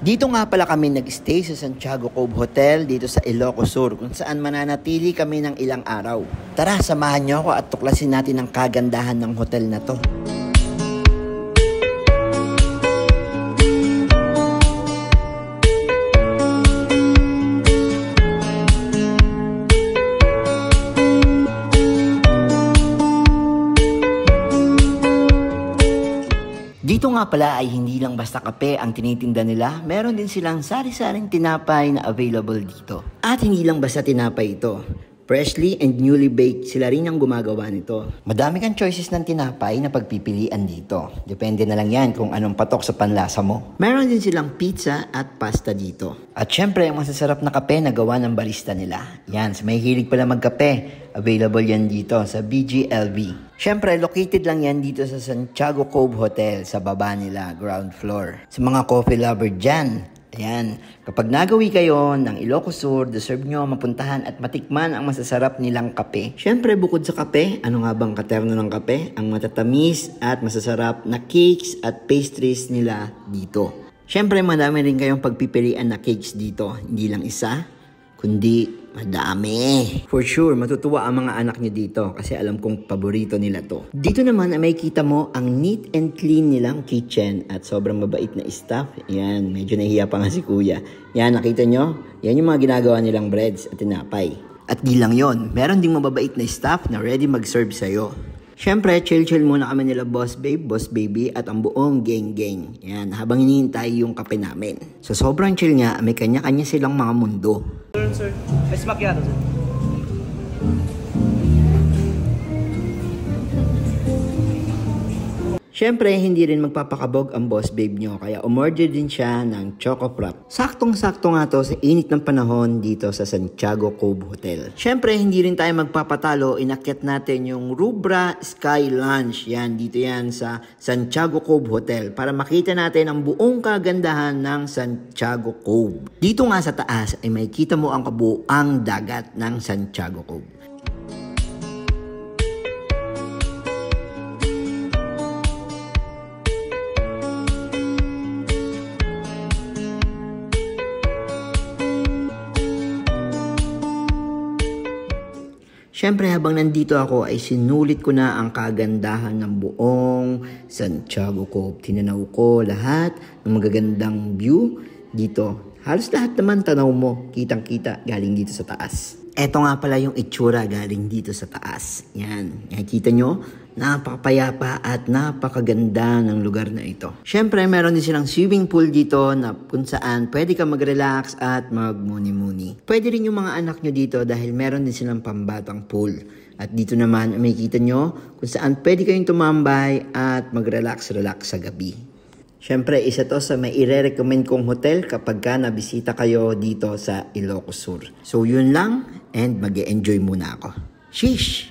Dito nga pala kami nag-stay sa Santiago Cove Hotel dito sa Ilocos Sur kung saan mananatili kami ng ilang araw. Tara, samahan niyo ako at tuklasin natin ang kagandahan ng hotel na to. Dito nga pala ay hindi lang basta kape ang tinitinda nila, meron din silang sari-saring tinapay na available dito. At hindi lang basta tinapay ito. Freshly and newly baked, sila rin ang gumagawa nito. Madami kang choices ng tinapay na pagpipilian dito. Depende na lang yan kung anong patok sa panlasa mo. Meron din silang pizza at pasta dito. At syempre, ang masasarap na kape na gawa ng barista nila. Yan, sa may hilig pala magkape, available yan dito sa BGLV. Syempre, located lang yan dito sa Santiago Cove Hotel sa baba nila, ground floor. Sa mga coffee lover dyan, ayan, kapag nagawi kayo ng Ilocos Sur, deserve nyo mapuntahan at matikman ang masasarap nilang kape. Syempre, bukod sa kape, ano nga bang katerno ng kape? Ang matatamis at masasarap na cakes at pastries nila dito. Syempre, madami rin kayong pagpipilian na cakes dito. Hindi lang isa, kundi madami. For sure, matutuwa ang mga anak nyo dito kasi alam kong paborito nila to. Dito naman ay may kita mo ang neat and clean nilang kitchen at sobrang mabait na staff. Yan, medyo nahiya pa nga si kuya. Yan, nakita nyo? Yan yung mga ginagawa nilang breads at tinapay. At di lang yon, meron ding mababait na staff na ready mag-serve sa'yo. Siyempre, chill-chill muna kami nila Boss Babe, Boss Baby at ang buong gang-gang. Yan, habang hinihintay yung kape namin. So sobrang chill nga, may kanya-kanya silang mga mundo. Sir, es macchiato, sir. Siyempre, hindi rin magpapakabog ang Boss Babe nyo, kaya umorder din siya ng Choco Frap. Saktong-sakto nga to sa init ng panahon dito sa Santiago Cove Hotel. Siyempre, hindi rin tayo magpapatalo, inakyat natin yung Rubra Sky Lounge. Yan, dito yan sa Santiago Cove Hotel para makita natin ang buong kagandahan ng Santiago Cove. Dito nga sa taas ay makikita mo ang kabuuang dagat ng Santiago Cove. Siyempre, habang nandito ako ay sinulit ko na ang kagandahan ng buong Santiago Cove. Tinanaw ko lahat ng magagandang view dito. Halos lahat naman tanaw mo, kitang-kita galing dito sa taas. Eto nga pala yung itsura galing dito sa taas. Yan, nakikita nyo? Napakapayapa at napakaganda ng lugar na ito. Siyempre, meron din silang swimming pool dito na kung saan pwede ka mag-relax at mag-muni-muni. Pwede rin yung mga anak nyo dito dahil meron din silang pambatang pool. At dito naman, makikita nyo kung saan pwede kayong tumambay at mag-relax-relax sa gabi. Siyempre, isa to sa may ire-recommend kong hotel kapag ka nabisita kayo dito sa Ilocos Sur. So, yun lang and mag-e-enjoy muna ako. Sheesh!